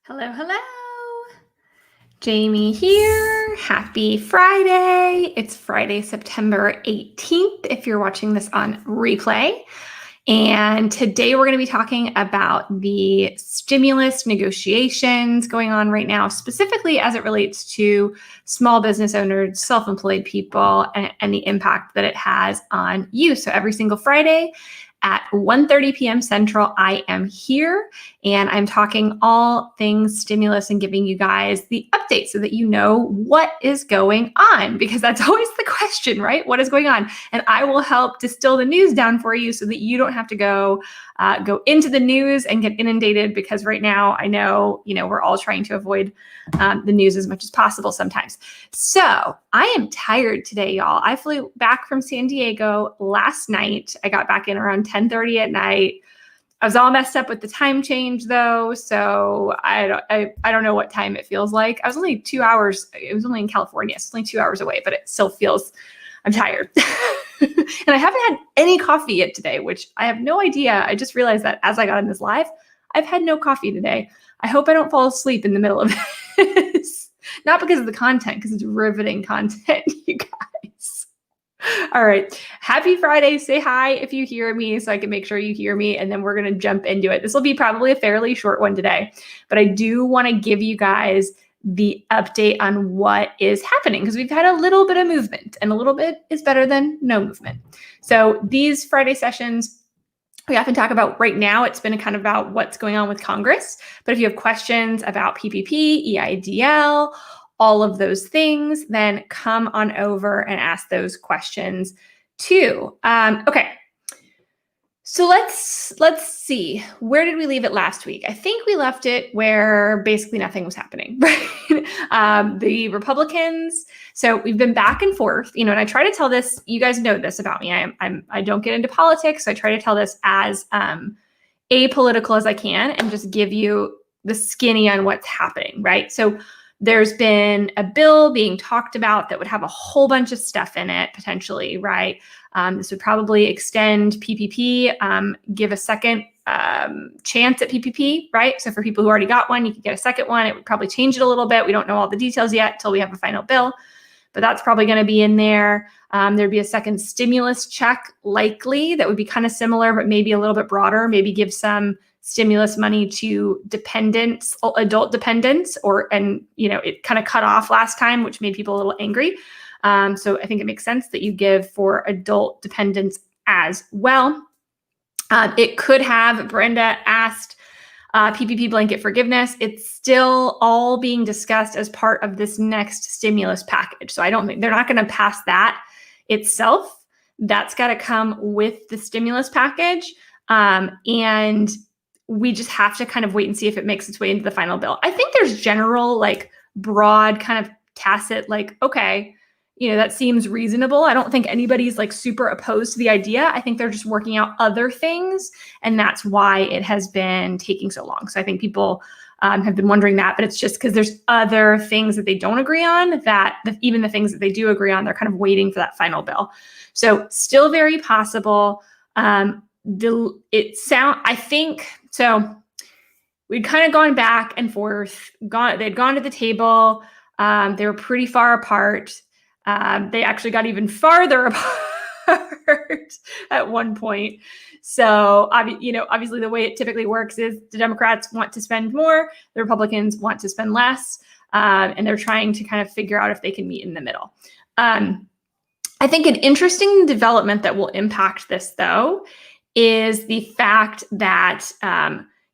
Hello, hello. Jamie here. Happy Friday. It's Friday, September 18th, if you're watching this on replay. And today we're going to be talking about the stimulus negotiations going on right now, specifically as it relates to small business owners, self-employed people, and the impact that it has on you. So every single Friday at 1:30 p.m. Central, I am here and I'm talking all things stimulus and giving you guys the update so that you know what is going on, because that's always the question, right? What is going on? And I will help distill the news down for you so that you don't have to go into the news and get inundated, because right now I know, we're all trying to avoid the news as much as possible sometimes. So I am tired today, y'all. I flew back from San Diego last night. I got back in around 10:30 at night. I was all messed up with the time change though, so I don't know what time it feels like. I was only 2 hours. It was only in California. So it's only 2 hours away, but it still feels. I'm tired. And I haven't had any coffee yet today, which I have no idea. I just realized that as I got in this live, I've had no coffee today. I hope I don't fall asleep in the middle of this. Not because of the content, because it's riveting content, you guys. All right. Happy Friday. Say hi if you hear me so I can make sure you hear me, and then we're going to jump into it. This will be probably a fairly short one today, but I do want to give you guys the update on what is happening, because we've had a little bit of movement, and a little bit is better than no movement. So these Friday sessions, we often talk about right now, it's been kind of about what's going on with Congress. But if you have questions about PPP, EIDL, all of those things, then come on over and ask those questions too. Okay. So let's see. Where did we leave it last week? I think we left it where basically nothing was happening, right? The Republicans. So we've been back and forth, and I try to tell this. You guys know this about me. I don't get into politics. So I try to tell this as apolitical as I can and just give you the skinny on what's happening, right? So there's been a bill being talked about that would have a whole bunch of stuff in it potentially, right? This would probably extend PPP, give a second chance at PPP, right? So for people who already got one, you could get a second one. It would probably change it a little bit. We don't know all the details yet until we have a final bill, but that's probably going to be in there. There'd be a second stimulus check likely that would be kind of similar, but maybe a little bit broader, maybe give some stimulus money to dependents, adult dependents, it kind of cut off last time, which made people a little angry. So I think it makes sense that you give for adult dependents as well. It could have, Brenda asked, PPP blanket forgiveness. It's still all being discussed as part of this next stimulus package. So I don't think they're not going to pass that itself. That's got to come with the stimulus package. And we just have to kind of wait and see if it makes its way into the final bill. I think there's general, broad kind of tacit, okay, that seems reasonable. I don't think anybody's super opposed to the idea. I think they're just working out other things, and that's why it has been taking so long. So I think people have been wondering that, but it's just because there's other things that they don't agree on, that even the things that they do agree on, they're kind of waiting for that final bill. So still very possible. I think, so we'd kind of gone back and forth, they'd gone to the table. They were pretty far apart. They actually got even farther apart at one point. So, obviously the way it typically works is the Democrats want to spend more, the Republicans want to spend less, and they're trying to kind of figure out if they can meet in the middle. I think an interesting development that will impact this, though, is the fact that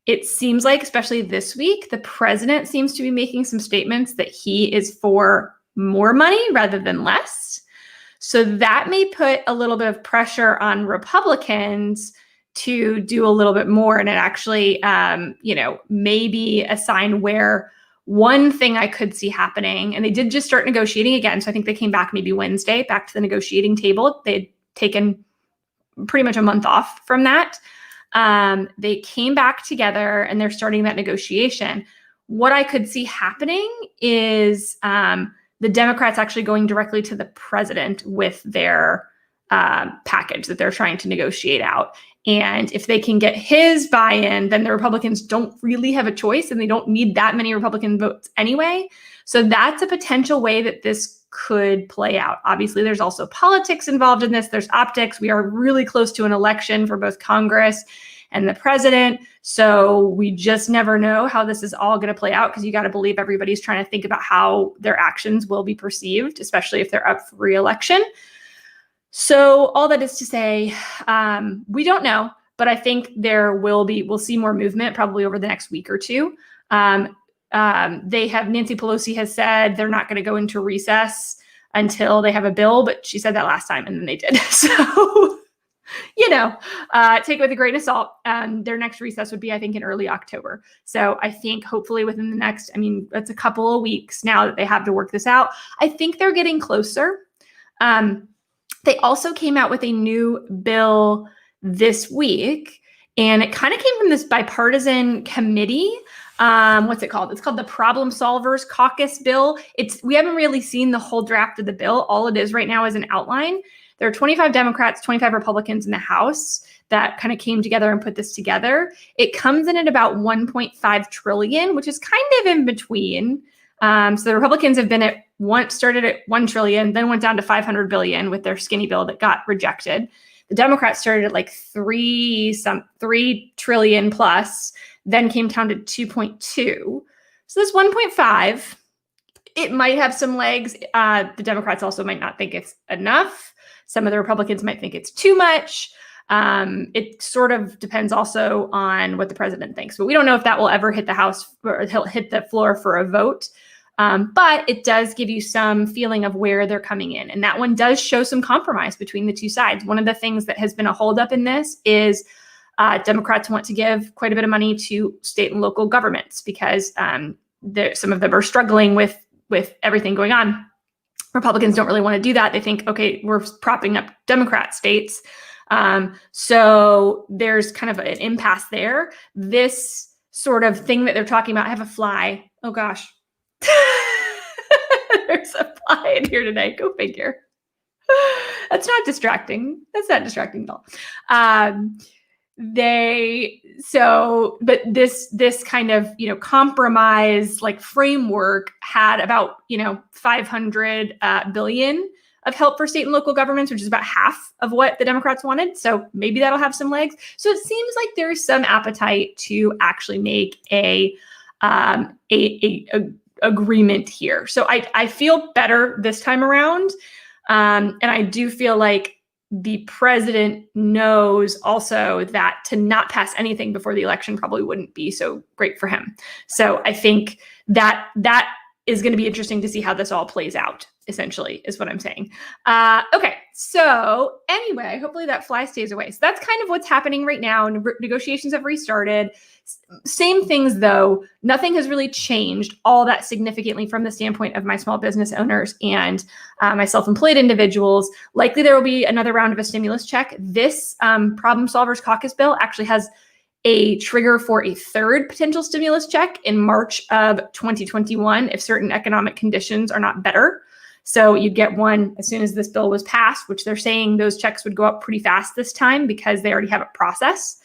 it seems like, especially this week, the president seems to be making some statements that he is for more money rather than less. So that may put a little bit of pressure on Republicans to do a little bit more. And it actually, maybe a sign where one thing I could see happening, and they did just start negotiating again. So I think they came back maybe Wednesday, back to the negotiating table. They'd taken pretty much a month off from that. They came back together and they're starting that negotiation. What I could see happening is the Democrats actually going directly to the president with their package that they're trying to negotiate out. And if they can get his buy-in, then the Republicans don't really have a choice, and they don't need that many Republican votes anyway. So that's a potential way that this could play out. Obviously, there's also politics involved in this. There's optics. We are really close to an election for both Congress and the president. So we just never know how this is all going to play out, because you got to believe everybody's trying to think about how their actions will be perceived, especially if they're up for re-election. So all that is to say, we don't know, but I think we'll see more movement probably over the next week or two. Nancy Pelosi has said they're not going to go into recess until they have a bill, but she said that last time and then they did. So, take it with a grain of salt. Their next recess would be, I think, in early October. So I think hopefully within the next, that's a couple of weeks now that they have to work this out. I think they're getting closer. They also came out with a new bill this week, and it kind of came from this bipartisan committee. What's it called? It's called the Problem Solvers Caucus bill. We haven't really seen the whole draft of the bill. All it is right now is an outline. There are 25 Democrats, 25 Republicans in the House that kind of came together and put this together. It comes in at about 1.5 trillion, which is kind of in between. So the Republicans have been started at 1 trillion, then went down to 500 billion with their skinny bill that got rejected. The Democrats started at like 3 trillion plus, then came down to 2.2. So this 1.5, it might have some legs. The Democrats also might not think it's enough. Some of the Republicans might think it's too much. It sort of depends also on what the president thinks, but we don't know if that will ever hit the House or hit the floor for a vote. But it does give you some feeling of where they're coming in. And that one does show some compromise between the two sides. One of the things that has been a holdup in this is Democrats want to give quite a bit of money to state and local governments because some of them are struggling with everything going on. Republicans don't really want to do that. They think, okay, we're propping up Democrat states. So there's kind of an impasse there. This sort of thing that they're talking about, I have a fly. Oh gosh. There's a fly in here today. Go figure. That's not distracting. That's not distracting at all. But this kind of, compromise like framework had about, 500 billion of help for state and local governments, which is about half of what the Democrats wanted. So maybe that'll have some legs. So it seems like there's some appetite to actually make a agreement here. So I feel better this time around. And I do feel like the president knows also that to not pass anything before the election probably wouldn't be so great for him. So I think that is going to be interesting to see how this all plays out, essentially, is what I'm saying. Okay, so anyway, hopefully that fly stays away. So that's kind of what's happening right now. Negotiations have restarted. Same things, though. Nothing has really changed all that significantly from the standpoint of my small business owners and my self-employed individuals. Likely there will be another round of a stimulus check. This Problem Solvers Caucus bill actually has a trigger for a third potential stimulus check in March of 2021 if certain economic conditions are not better. So you'd get one as soon as this bill was passed, which they're saying those checks would go up pretty fast this time because they already have a process.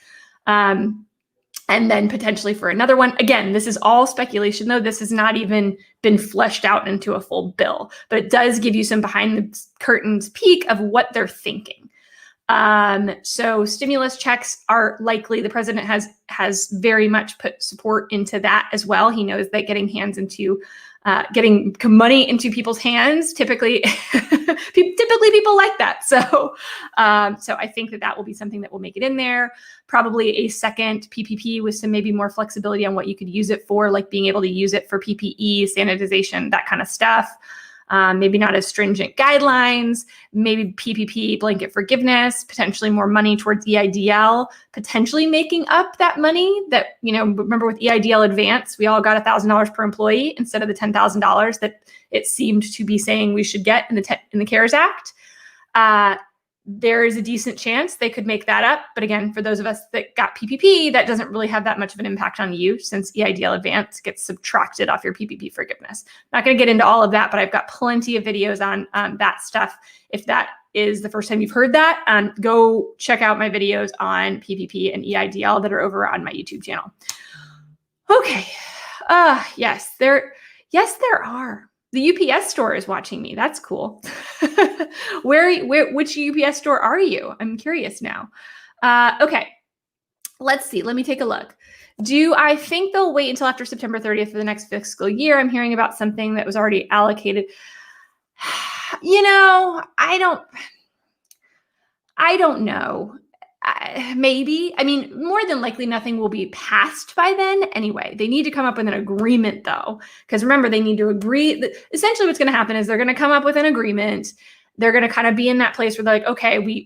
And then potentially for another one. Again, this is all speculation, though. This has not even been fleshed out into a full bill, but it does give you some behind the curtains peek of what they're thinking. So stimulus checks are likely. The president has very much put support into that as well. He knows that getting money into people's hands, typically people like that. So I think that will be something that will make it in there. Probably a second PPP with some maybe more flexibility on what you could use it for, like being able to use it for PPE, sanitization, that kind of stuff. Maybe not as stringent guidelines, maybe PPP, blanket forgiveness, potentially more money towards EIDL, potentially making up that money that, remember with EIDL advance, we all got $1,000 per employee instead of the $10,000 that it seemed to be saying we should get in the CARES Act. There is a decent chance they could make that up. But again, for those of us that got PPP, that doesn't really have that much of an impact on you since EIDL advance gets subtracted off your PPP forgiveness. Not going to get into all of that, but I've got plenty of videos on that stuff if that is the first time you've heard that, go check out my videos on PPP and EIDL that are over on my YouTube channel. Okay. Yes, there are. The UPS store is watching me. That's cool. Which UPS store are you? I'm curious now. Okay. Let's see. Let me take a look. Do I think they'll wait until after September 30th for the next fiscal year? I'm hearing about something that was already allocated. I don't know. Maybe. I mean, more than likely, nothing will be passed by then anyway. They need to come up with an agreement, though, because remember, they need to agree. Essentially, what's going to happen is they're going to come up with an agreement. They're going to kind of be in that place where they're like, okay,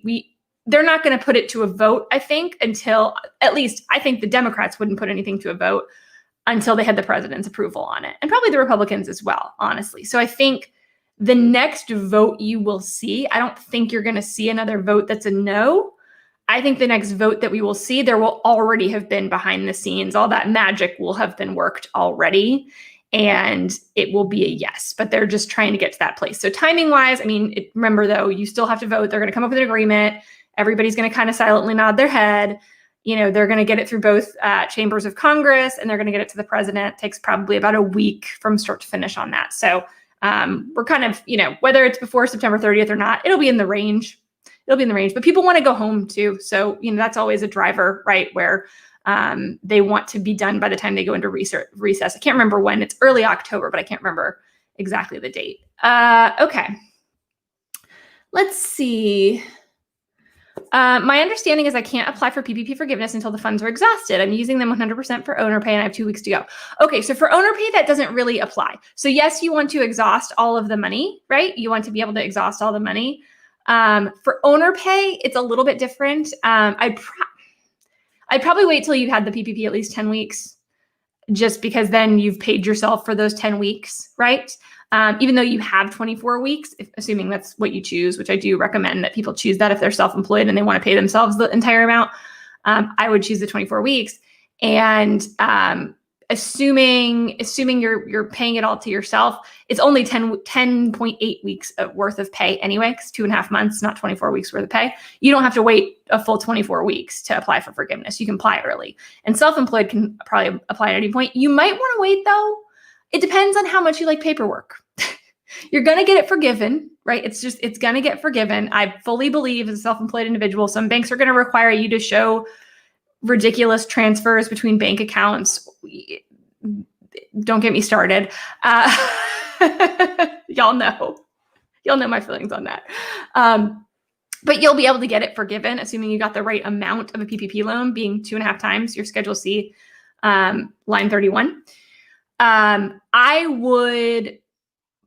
they're not going to put it to a vote, I think, until, at least I think the Democrats wouldn't put anything to a vote until they had the president's approval on it, and probably the Republicans as well, honestly. So I think the next vote you will see, I don't think you're going to see another vote that's a no. I think the next vote that we will see, there will already have been behind the scenes. All that magic will have been worked already, and it will be a yes. But they're just trying to get to that place. So timing wise, I mean, remember though, you still have to vote. They're going to come up with an agreement. Everybody's going to kind of silently nod their head. They're going to get it through both chambers of Congress, and they're going to get it to the president. It takes probably about a week from start to finish on that. So we're kind of, whether it's before September 30th or not, it'll be in the range. But people want to go home too. So, that's always a driver, right? Where they want to be done by the time they go into recess. I can't remember when. It's early October, but I can't remember exactly the date. Okay. Let's see. My understanding is I can't apply for PPP forgiveness until the funds are exhausted. I'm using them 100% for owner pay, and I have 2 weeks to go. Okay, so for owner pay, that doesn't really apply. So yes, you want to exhaust all of the money, right? You want to be able to exhaust all the money. For owner pay, it's a little bit different. I'd probably wait till you've had the PPP at least 10 weeks, just because then you've paid yourself for those 10 weeks, right? Even though you have 24 weeks, assuming that's what you choose, which I do recommend that people choose that if they're self-employed and they want to pay themselves the entire amount. I would choose the 24 weeks. And assuming you're paying it all to yourself, it's only 10.8 weeks worth of pay anyway, because 2.5 months, not 24 weeks worth of pay. You don't have to wait a full 24 weeks to apply for forgiveness. You can apply early. And self-employed can probably apply at any point. You might want to wait though. It depends on how much you like paperwork. You're going to get it forgiven, right? It's going to get forgiven. I fully believe as a self-employed individual, some banks are going to require you to show ridiculous transfers between bank accounts. Don't get me started. Y'all know my feelings on that. But you'll be able to get it forgiven, assuming you got the right amount of a PPP loan, being 2.5 times your Schedule C, line 31. I would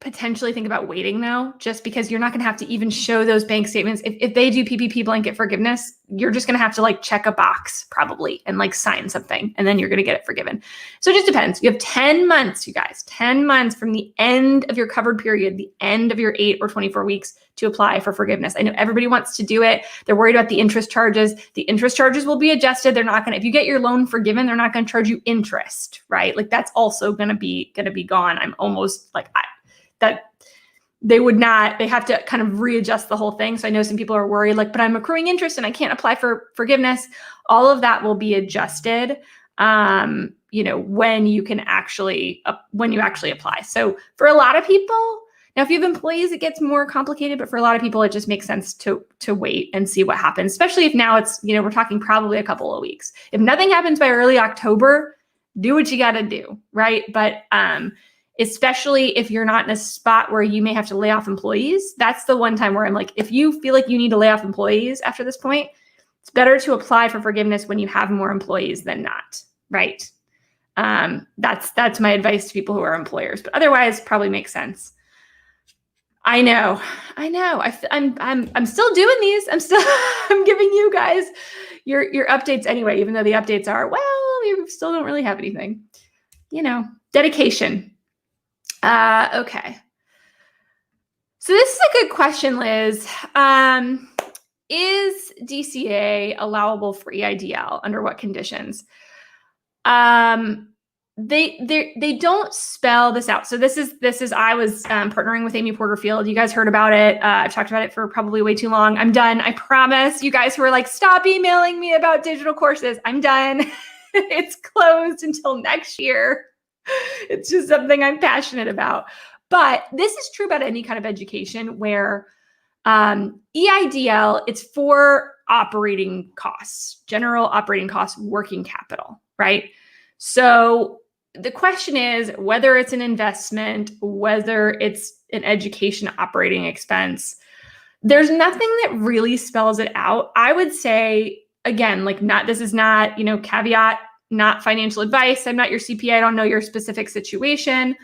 potentially think about waiting though, just because you're not going to have to even show those bank statements. If they do PPP blanket forgiveness, you're just going to have to check a box probably and sign something, and then you're going to get it forgiven. So it just depends. You have 10 months, you guys, 10 months from the end of your covered period, the end of your 8 or 24 weeks to apply for forgiveness. I know everybody wants to do it. They're worried about the interest charges. The interest charges will be adjusted. They're not going to, if you get your loan forgiven, they're not going to charge you interest, right? That's also going to be gone. I'm almost that they would not, they have to kind of readjust the whole thing. So I know some people are worried, but I'm accruing interest and I can't apply for forgiveness. All of that will be adjusted, when you actually apply. So for a lot of people, now if you have employees, it gets more complicated, but for a lot of people, it just makes sense to wait and see what happens, especially if now it's, we're talking probably a couple of weeks. If nothing happens by early October, do what you got to do, right? But, especially if you're not in a spot where you may have to lay off employees. That's the one time where I'm if you feel like you need to lay off employees after this point, it's better to apply for forgiveness when you have more employees than not, right? That's my advice to people who are employers, but otherwise probably makes sense. I know. I'm still doing these. I'm giving you guys your updates anyway, even though the updates are, we still don't really have anything, dedication. Okay. So this is a good question, Liz. Is DCA allowable for EIDL? Under what conditions? they don't spell this out. So this is I was partnering with Amy Porterfield. You guys heard about it. I've talked about it for probably way too long. I'm done. I promise. You guys who are like, stop emailing me about digital courses. I'm done. It's closed until next year. It's just something I'm passionate about. But this is true about any kind of education where EIDL, it's for operating costs, general operating costs, working capital, right? So the question is whether it's an investment, whether it's an education operating expense, there's nothing that really spells it out. I would say, again, like this is not, caveat, not financial advice. I'm not your CPA. I don't know your specific situation.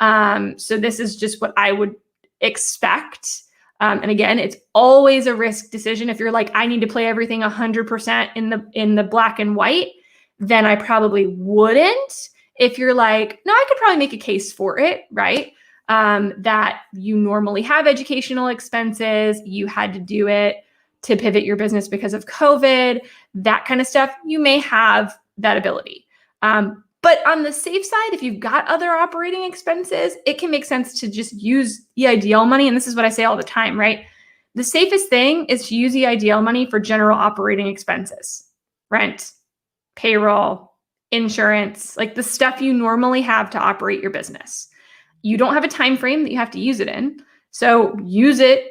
So this is just what I would expect. And again, it's always a risk decision. If you're like, I need to play everything 100% in the black and white, then I probably wouldn't. If you're like, no, I could probably make a case for it, right? That you normally have educational expenses, you had to do it to pivot your business because of COVID, that kind of stuff, you may have that ability. But on the safe side, if you've got other operating expenses, it can make sense to just use EIDL money. And this is what I say all the time, right? The safest thing is to use EIDL money for general operating expenses, rent, payroll, insurance, like the stuff you normally have to operate your business. You don't have a time frame that you have to use it in. So use it,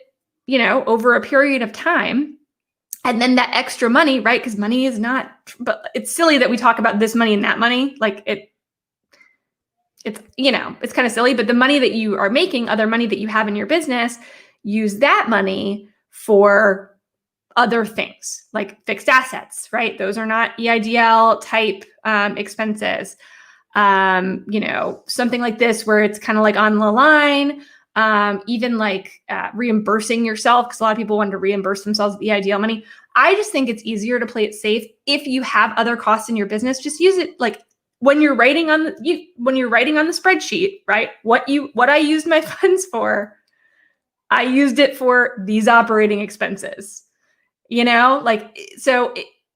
over a period of time. And then that extra money, right? Because money is not, but it's silly that we talk about this money and that money. Like it's kind of silly, but the money that you are making, other money that you have in your business, use that money for other things like fixed assets, right? Those are not EIDL type expenses. Something like this where it's kind of like on the line, even like reimbursing yourself, because a lot of people want to reimburse themselves with EIDL money. I just think it's easier to play it safe. If you have other costs in your business, just use it like when you're writing on the spreadsheet, right? What I used my funds for, I used it for these operating expenses. So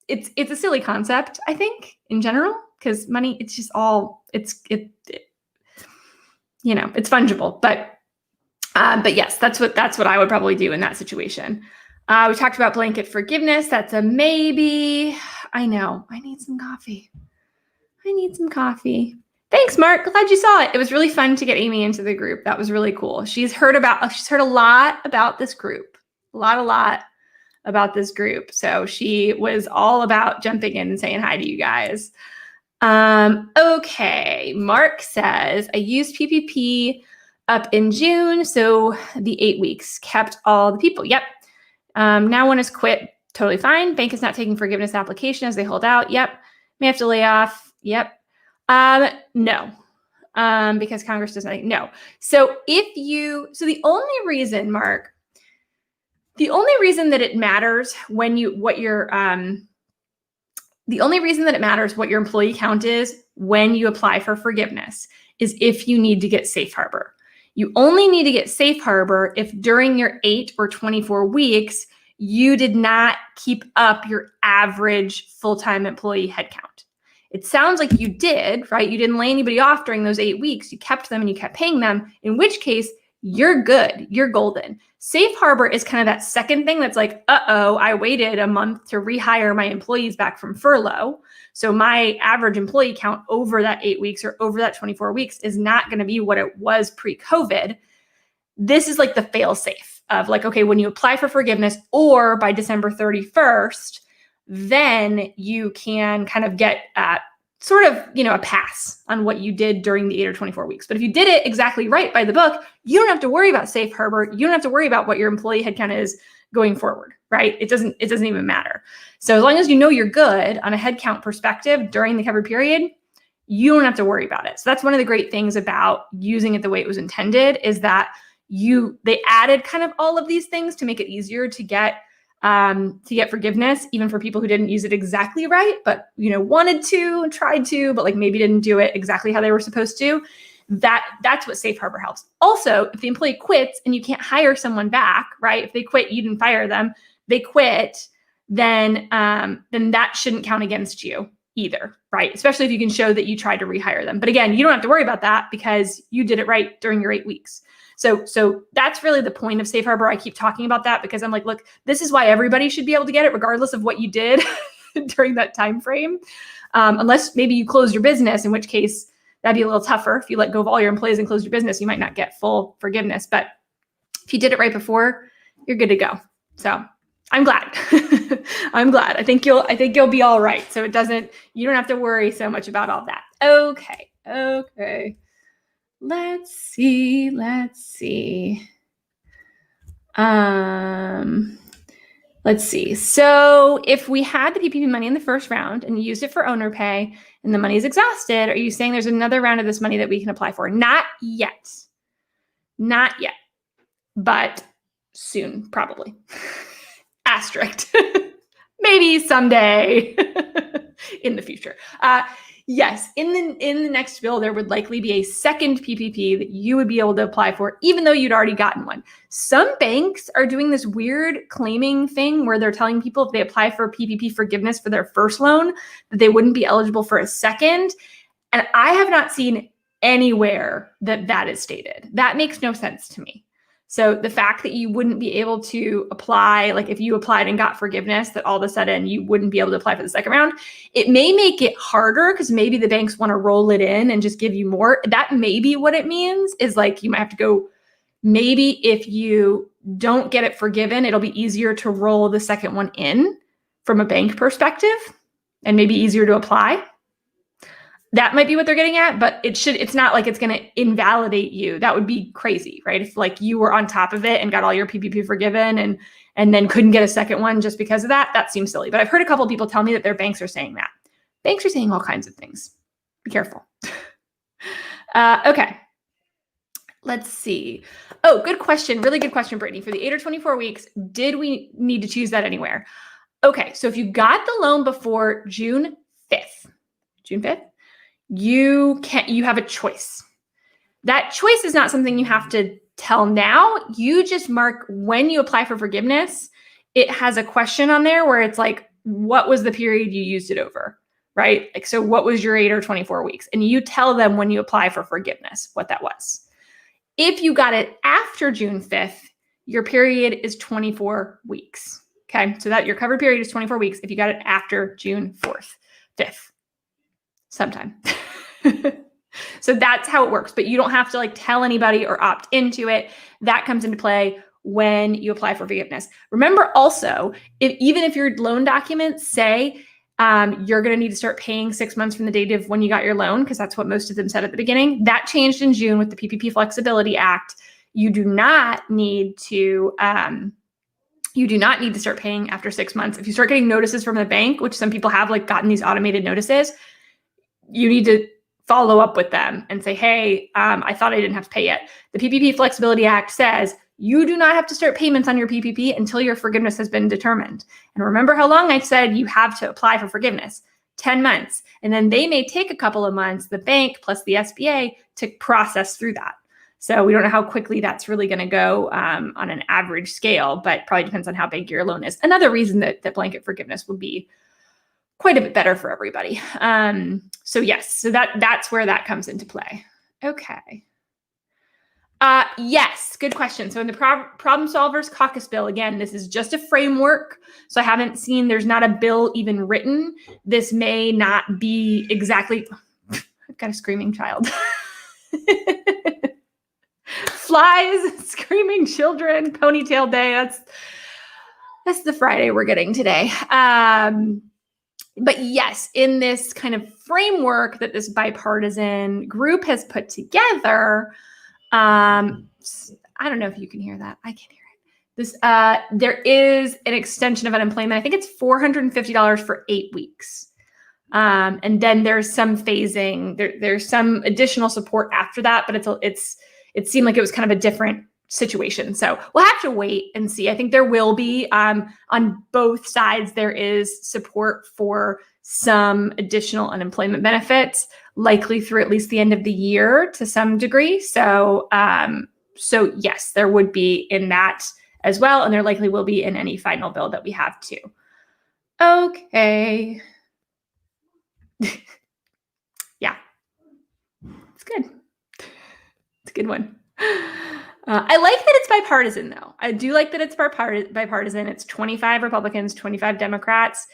it's a silly concept, I think, in general, because money, it's just all, it's fungible, but yes, that's what I would probably do in that situation. We talked about blanket forgiveness. That's a maybe. I know. I need some coffee. Thanks, Mark. Glad you saw it. It was really fun to get Amy into the group. That was really cool. She's heard a lot about this group. A lot about this group. So she was all about jumping in and saying hi to you guys. Okay. Mark says, I used PPP up in June. So the 8 weeks kept all the people. Yep. Now one has quit. Totally fine. Bank is not taking forgiveness application as they hold out. Yep. May have to lay off. Yep. No. Because Congress does nothing. No. So the only reason, Mark, that it matters what your employee count is when you apply for forgiveness is if you need to get safe harbor. You only need to get safe harbor if during your 8 or 24 weeks, you did not keep up your average full-time employee headcount. It sounds like you did, right? You didn't lay anybody off during those 8 weeks. You kept them and you kept paying them, in which case you're good. You're golden. Safe harbor is kind of that second thing that's like, I waited a month to rehire my employees back from furlough. So my average employee count over that 8 weeks or over that 24 weeks is not going to be what it was pre-COVID. This is like the fail safe of like, okay, when you apply for forgiveness or by December 31st, then you can kind of get sort of, a pass on what you did during the 8 or 24 weeks. But if you did it exactly right by the book, you don't have to worry about safe harbor. You don't have to worry about what your employee headcount is going forward, right? It doesn't even matter. So as long as you're good on a headcount perspective during the covered period, you don't have to worry about it. So that's one of the great things about using it the way it was intended is that they added kind of all of these things to make it easier to get forgiveness, even for people who didn't use it exactly right, but, wanted to and tried to, but like maybe didn't do it exactly how they were supposed to. That's what safe harbor helps. Also, if the employee quits and you can't hire someone back, right? If they quit, you didn't fire them, they quit, then that shouldn't count against you either, right? Especially if you can show that you tried to rehire them. But again, you don't have to worry about that because you did it right during your 8 weeks. So that's really the point of Safe Harbor. I keep talking about that because I'm like, look, this is why everybody should be able to get it regardless of what you did during that time frame. Unless maybe you close your business, in which case that'd be a little tougher. If you let go of all your employees and close your business, you might not get full forgiveness. But if you did it right before, you're good to go. So I'm glad. I'm glad. I think you'll be all right. So you don't have to worry so much about all that. Okay. Let's see. Let's see. So if we had the PPP money in the first round and you used it for owner pay and the money is exhausted, are you saying there's another round of this money that we can apply for? Not yet, but soon, probably. Asterisk. Maybe someday in the future. Yes, in the next bill, there would likely be a second PPP that you would be able to apply for, even though you'd already gotten one. Some banks are doing this weird claiming thing where they're telling people if they apply for PPP forgiveness for their first loan, that they wouldn't be eligible for a second. And I have not seen anywhere that is stated. That makes no sense to me. So the fact that you wouldn't be able to apply, like if you applied and got forgiveness, that all of a sudden you wouldn't be able to apply for the second round, it may make it harder because maybe the banks want to roll it in and just give you more. That may be what it means, is like you might have to go, maybe if you don't get it forgiven, it'll be easier to roll the second one in from a bank perspective and maybe easier to apply. That might be what they're getting at, but it's not like it's going to invalidate you. That would be crazy, right? If like you were on top of it and got all your PPP forgiven and then couldn't get a second one just because of that seems silly. But I've heard a couple of people tell me that their banks are saying that. Banks are saying all kinds of things. Be careful. Okay. Let's see. Oh, good question. Really good question, Brittany. For the 8 or 24 weeks, did we need to choose that anywhere? Okay. So if you got the loan before June 5th, you have a choice. That choice is not something you have to tell now. You just mark when you apply for forgiveness. It has a question on there where it's like, what was the period you used it over, right? Like, so what was your 8 or 24 weeks? And you tell them when you apply for forgiveness, what that was. If you got it after June 5th, your period is 24 weeks. Okay. So that your covered period is 24 weeks. If you got it after June 5th, sometime. So that's how it works, but you don't have to like tell anybody or opt into it. That comes into play when you apply for forgiveness. Remember also, even if your loan documents say you're going to need to start paying 6 months from the date of when you got your loan, because that's what most of them said at the beginning. That changed in June with the PPP Flexibility Act. You do not need to start paying after 6 months. If you start getting notices from the bank, which some people have like gotten these automated notices, you need to follow up with them and say, hey, I thought I didn't have to pay yet. The PPP Flexibility Act says you do not have to start payments on your PPP until your forgiveness has been determined. And remember how long I said you have to apply for forgiveness? 10 months. And then they may take a couple of months, the bank plus the SBA, to process through that. So we don't know how quickly that's really going to go on an average scale, but probably depends on how big your loan is. Another reason that blanket forgiveness would be quite a bit better for everybody. So yes, so that's where that comes into play. Okay. Yes, good question. So in the Problem Solvers Caucus bill, again, this is just a framework. So I haven't seen, there's not a bill even written. This may not be exactly, I've got a screaming child. Flies, screaming children, ponytail day. That's the Friday we're getting today. But yes, in this kind of framework that this bipartisan group has put together, I don't know if you can hear that. I can hear it. There is an extension of unemployment. I think it's $450 for 8 weeks. And then there's some phasing. There's some additional support after that, but it seemed like it was kind of a different situation. So we'll have to wait and see. I think there will be on both sides, there is support for some additional unemployment benefits, likely through at least the end of the year to some degree. So yes, there would be in that as well. And there likely will be in any final bill that we have too. Okay. Yeah, it's good. It's a good one. I like that it's bipartisan, though. I do like that it's bipartisan. It's 25 Republicans, 25 Democrats.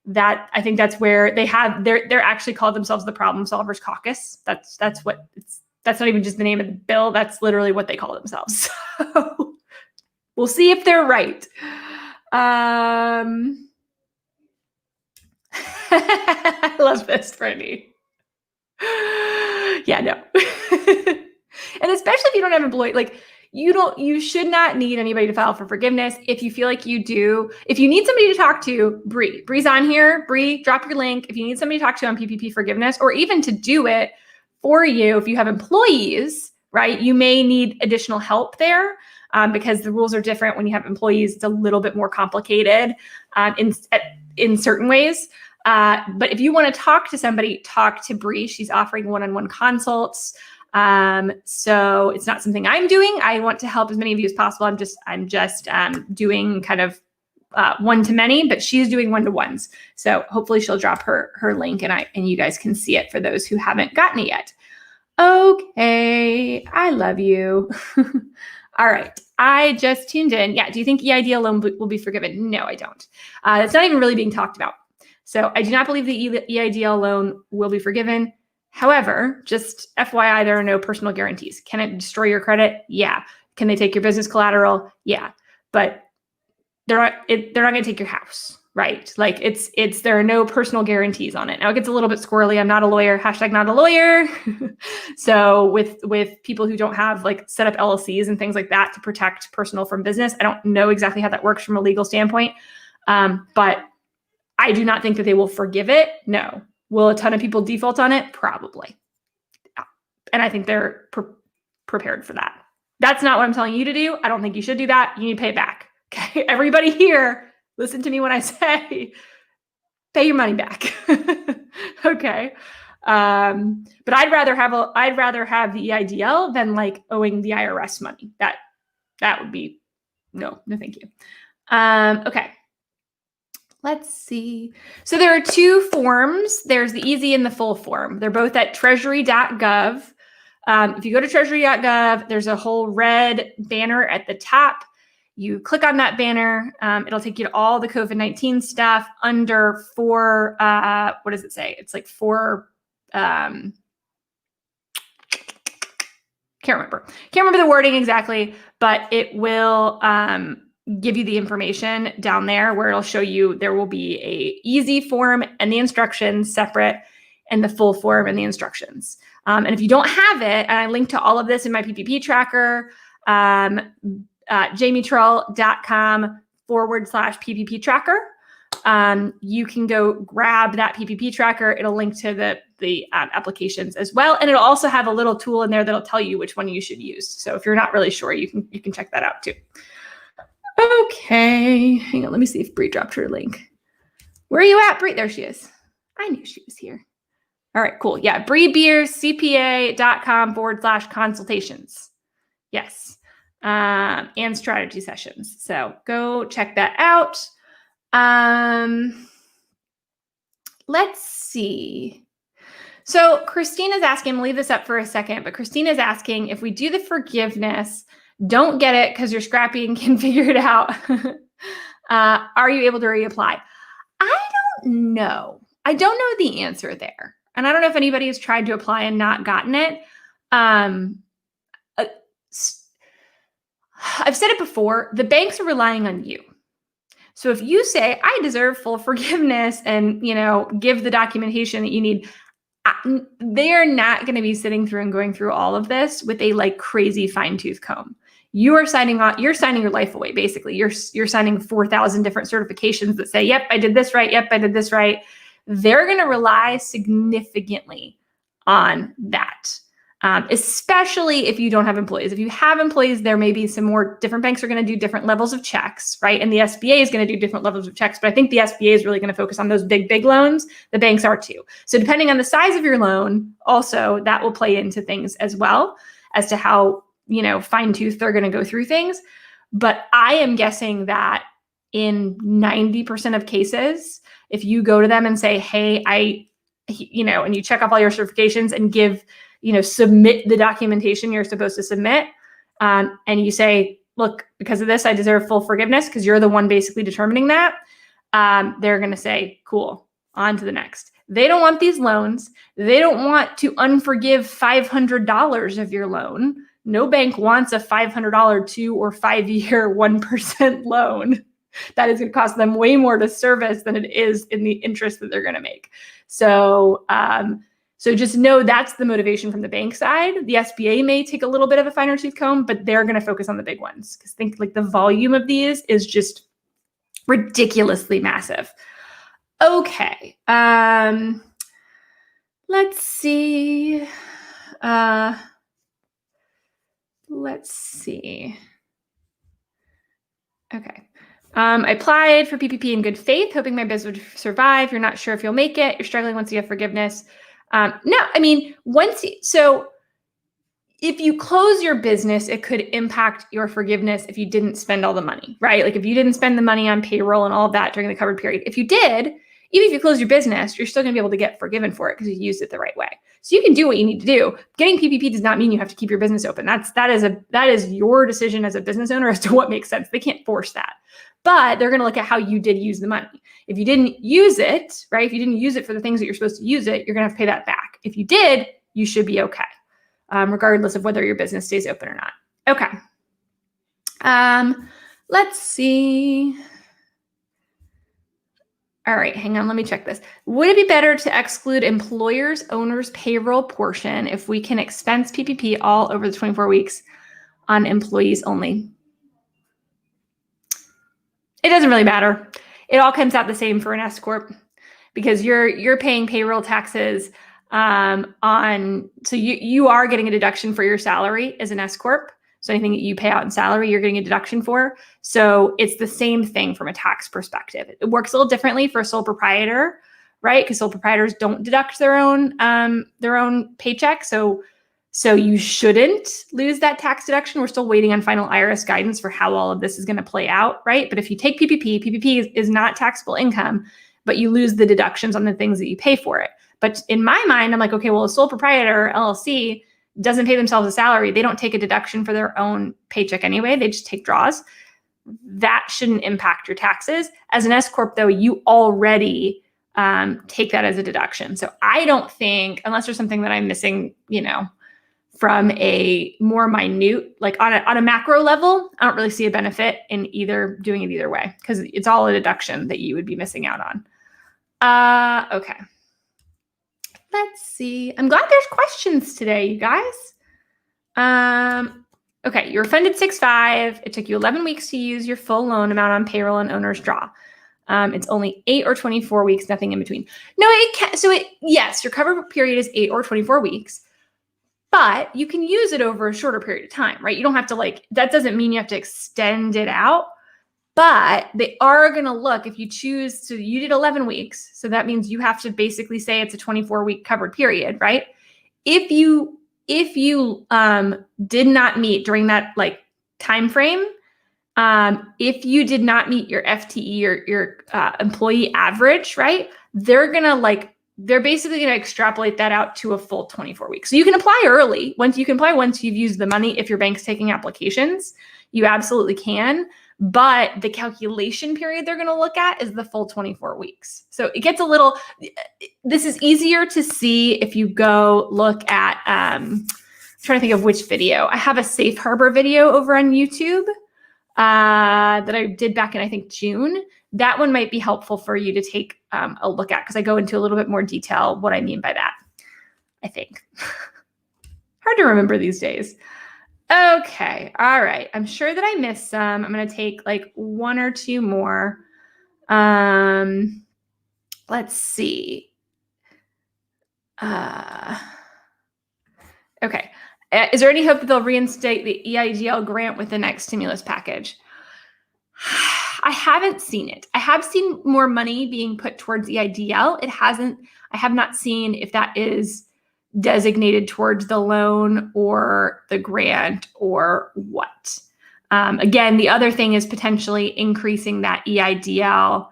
That I think that's where they're actually called themselves the Problem Solvers Caucus. That's what it's. That's not even just the name of the bill. That's literally what they call themselves. So we'll see if they're right. I love this, Brittany. Yeah, no. And especially if you don't have employees, like you should not need anybody to file for forgiveness. If you feel like you do, if you need somebody to talk to, Bree's on here. Bree, drop your link. If you need somebody to talk to on PPP forgiveness, or even to do it for you, if you have employees, right, you may need additional help there because the rules are different when you have employees. It's a little bit more complicated in certain ways. But if you want to talk to somebody, talk to Bree. She's offering one-on-one consults. So it's not something I'm doing. I want to help as many of you as possible. I'm just doing kind of one-to-many, but she's doing one-to-ones. So hopefully she'll drop her link and you guys can see it for those who haven't gotten it yet. Okay, I love you. All right, I just tuned in. Yeah, do you think EIDL loan will be forgiven? No, I don't. It's not even really being talked about. So I do not believe the EIDL loan will be forgiven. However, just FYI, there are no personal guarantees. Can it destroy your credit? Yeah. Can they take your business collateral? Yeah. But they're not going to take your house, right? Like there are no personal guarantees on it. Now it gets a little bit squirrely. I'm not a lawyer. # not a lawyer. So with people who don't have like set up LLCs and things like that to protect personal from business, I don't know exactly how that works from a legal standpoint. But I do not think that they will forgive it. No. Will a ton of people default on it? Probably. And I think they're prepared for that. That's not what I'm telling you to do. I don't think you should do that. You need to pay it back. Okay. Everybody here, listen to me when I say pay your money back. Okay. But I'd rather have the EIDL than like owing the IRS money. That would be no, thank you. Okay. Let's see. So there are two forms. There's the easy and the full form. They're both at treasury.gov. If you go to treasury.gov, there's a whole red banner at the top. You click on that banner. It'll take you to all the COVID-19 stuff under four. What does it say? It's like four. Can't remember the wording exactly, but it will give you the information down there where it'll show you there will be a easy form and the instructions separate and the full form and the instructions. And if you don't have it, and I link to all of this in my PPP tracker, jamietrell.com/PPP tracker. You can go grab that PPP tracker. It'll link to the applications as well. And it'll also have a little tool in there that'll tell you which one you should use. So if you're not really sure, you can check that out too. Okay, hang on. Let me see if Bree dropped her link. Where are you at, Bree? There she is. I knew she was here. All right, cool. Yeah, breebeerscpa.com/consultations. Yes, and strategy sessions. So go check that out. Let's see. So Christina's asking, I'll leave this up for a second, but Christina's asking if we do the forgiveness, don't get it because you're scrappy and can figure it out. Are you able to reapply? I don't know. I don't know the answer there. And I don't know if anybody has tried to apply and not gotten it. I've said it before, the banks are relying on you. So if you say, I deserve full forgiveness and, give the documentation that you need, they are not going to be sitting through and going through all of this with a like crazy fine tooth comb. You're signing your life away. Basically, you're signing 4,000 different certifications that say, yep, I did this right. Yep, I did this right. They're going to rely significantly on that. Especially if you don't have employees. If you have employees, there may be some more different banks are going to do different levels of checks, right? And the SBA is going to do different levels of checks, but I think the SBA is really going to focus on those big loans. The banks are too. So depending on the size of your loan, also that will play into things as well as to how, fine tooth they're going to go through things. But I am guessing that in 90% of cases, if you go to them and say, hey, and you check off all your certifications and submit the documentation you're supposed to submit, and you say, look, because of this, I deserve full forgiveness because you're the one basically determining that, they're going to say, cool, on to the next. They don't want these loans. They don't want to unforgive $500 of your loan. No bank wants a $500 2 or 5 year 1% loan. That is going to cost them way more to service than it is in the interest that they're going to make. So just know that's the motivation from the bank side. The SBA may take a little bit of a finer tooth comb, but they're going to focus on the big ones because think like the volume of these is just ridiculously massive. Okay. Let's see. Okay. I applied for PPP in good faith, hoping my business would survive. You're not sure if you'll make it. You're struggling once you have forgiveness. No, I mean, if you close your business, it could impact your forgiveness if you didn't spend all the money, right? Like if you didn't spend the money on payroll and all of that during the covered period. If you did, even if you close your business, you're still going to be able to get forgiven for it because you used it the right way. So you can do what you need to do. Getting PPP does not mean you have to keep your business open. That is your decision as a business owner as to what makes sense. They can't force that. But they're going to look at how you did use the money. If you didn't use it, right? If you didn't use it for the things that you're supposed to use it, you're going to have to pay that back. If you did, you should be okay, regardless of whether your business stays open or not. Okay. Let's see. All right, hang on. Let me check this. Would it be better to exclude employers' owners' payroll portion if we can expense PPP all over the 24 weeks on employees only? It doesn't really matter. It all comes out the same for an S corp because you're paying payroll taxes so you are getting a deduction for your salary as an S corp. So anything that you pay out in salary, you're getting a deduction for. So it's the same thing from a tax perspective. It works a little differently for a sole proprietor, right? Because sole proprietors don't deduct their own paycheck. So you shouldn't lose that tax deduction. We're still waiting on final IRS guidance for how all of this is going to play out, right? But if you take PPP is not taxable income, but you lose the deductions on the things that you pay for it. But in my mind, I'm like, okay, well, a sole proprietor, LLC, doesn't pay themselves a salary. They don't take a deduction for their own paycheck anyway. They just take draws. That shouldn't impact your taxes. As an S corp, though, you already take that as a deduction. So I don't think, unless there's something that I'm missing, from a more minute, like on a macro level, I don't really see a benefit in doing it either way because it's all a deduction that you would be missing out on. Okay. Let's see. I'm glad there's questions today, you guys. Okay, you were funded 6.5. It took you 11 weeks to use your full loan amount on payroll and owner's draw. It's only 8 or 24 weeks, nothing in between. No, it can. Yes, your cover period is 8 or 24 weeks, but you can use it over a shorter period of time, right? You don't have to that doesn't mean you have to extend it out. But they are going to look, if you choose to, you did 11 weeks. So that means you have to basically say it's a 24-week covered period, right? If you did not meet during that time frame, if you did not meet your FTE or your employee average, right? They're basically going to extrapolate that out to a full 24 weeks. So you can apply early. Once you've used the money, if your bank's taking applications, you absolutely can. But the calculation period they're going to look at is the full 24 weeks. So it gets this is easier to see if you go look at, I'm trying to think of which video. I have a safe harbor video over on YouTube that I did back in, I think, June. That one might be helpful for you to take a look at because I go into a little bit more detail what I mean by that, I think. Hard to remember these days. Okay. All right. I'm sure that I missed some. I'm going to take one or two more. Let's see. Okay. Is there any hope that they'll reinstate the EIDL grant with the next stimulus package? I haven't seen it. I have seen more money being put towards EIDL. I have not seen if that is designated towards the loan or the grant or what. Again, the other thing is potentially increasing that EIDL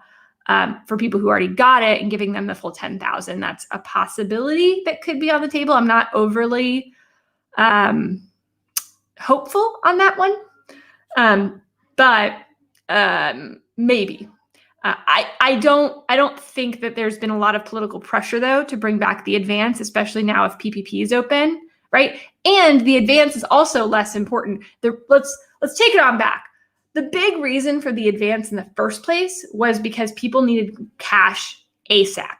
for people who already got it and giving them the full $10,000. That's a possibility that could be on the table. I'm not overly hopeful on that one, but maybe. I don't think that there's been a lot of political pressure though to bring back the advance, especially now if PPP is open, right? And the advance is also less important. Let's take it on back. The big reason for the advance in the first place was because people needed cash ASAP.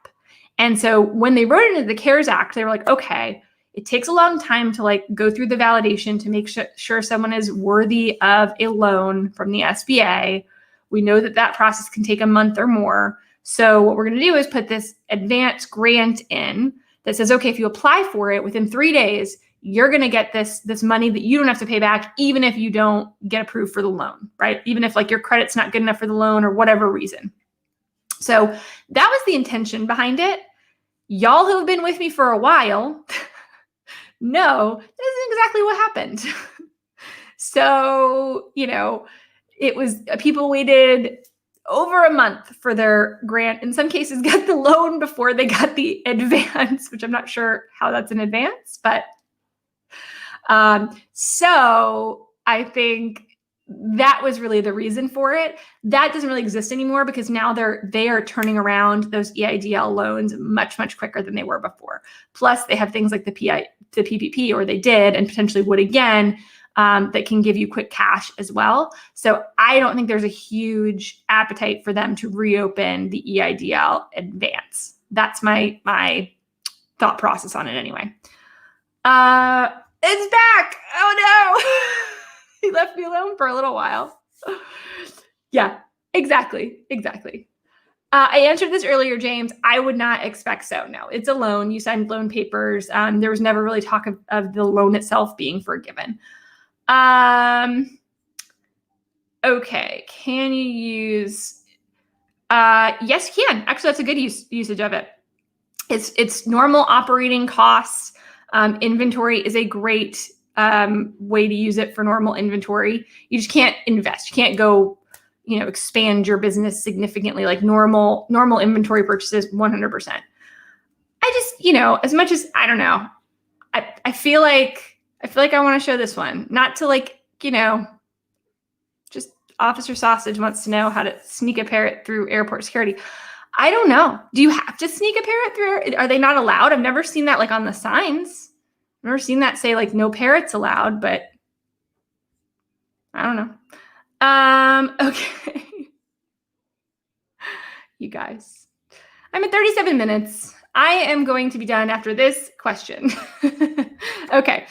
And so when they wrote it into the CARES Act, they were like, okay, it takes a long time to like go through the validation to make sure someone is worthy of a loan from the SBA. We know that process can take a month or more. So what we're going to do is put this advance grant in that says, okay, if you apply for it within 3 days, you're going to get this money that you don't have to pay back, even if you don't get approved for the loan, right? Even if like your credit's not good enough for the loan or whatever reason. So that was the intention behind it. Y'all who have been with me for a while know this is exactly what happened. So, it was people waited over a month for their grant. In some cases, got the loan before they got the advance, which I'm not sure how that's an advance, but so I think that was really the reason for it. That doesn't really exist anymore because now they are turning around those EIDL loans much, much quicker than they were before. Plus, they have things like the PPP, or they did and potentially would again, that can give you quick cash as well. So I don't think there's a huge appetite for them to reopen the EIDL advance. That's my thought process on it anyway. It's back. Oh no. He left me alone for a little while. Yeah, exactly. I answered this earlier, James. I would not expect so. No, it's a loan. You signed loan papers. There was never really talk of the loan itself being forgiven. Okay. Can you use, yes, you can. Actually, that's a good usage of it. It's normal operating costs. Inventory is a great way to use it for normal inventory. You just can't invest. You can't go, expand your business significantly like normal inventory purchases 100%. I just, as much as, I don't know, I feel like I want to show this one, not to like, just Officer Sausage wants to know how to sneak a parrot through airport security. I don't know. Do you have to sneak a parrot through? Are they not allowed? I've never seen that like on the signs. I've never seen that say like no parrots allowed, but I don't know. Okay. You guys, I'm at 37 minutes. I am going to be done after this question. Okay.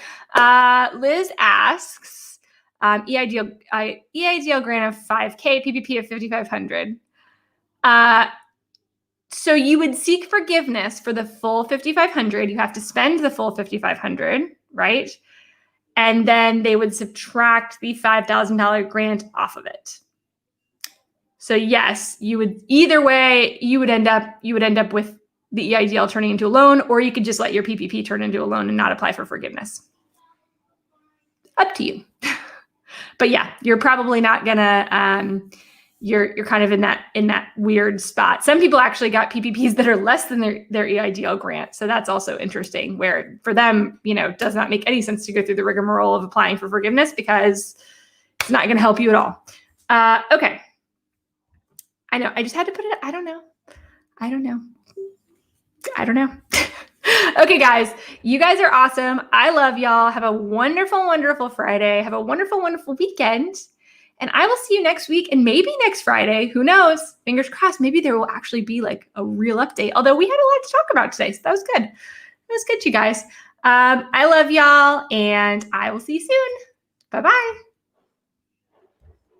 Liz asks, EIDL grant of 5K, PPP of 5,500. So you would seek forgiveness for the full 5,500. You have to spend the full 5,500, right? And then they would subtract the $5,000 grant off of it. So yes, you would either way, you would end up with the EIDL turning into a loan, or you could just let your PPP turn into a loan and not apply for forgiveness. Up to you. But yeah, you're probably not gonna, you're kind of in that weird spot. Some people actually got PPPs that are less than their EIDL grant. So that's also interesting, where for them, it does not make any sense to go through the rigmarole of applying for forgiveness because it's not gonna help you at all. Okay. I know, I just had to put it, I don't know. Okay, guys, you guys are awesome. I love y'all. Have a wonderful, wonderful Friday. Have a wonderful, wonderful weekend. And I will see you next week and maybe next Friday. Who knows? Fingers crossed. Maybe there will actually be like a real update. Although we had a lot to talk about today. So that was good. It was good, you guys. I love y'all and I will see you soon. Bye-bye.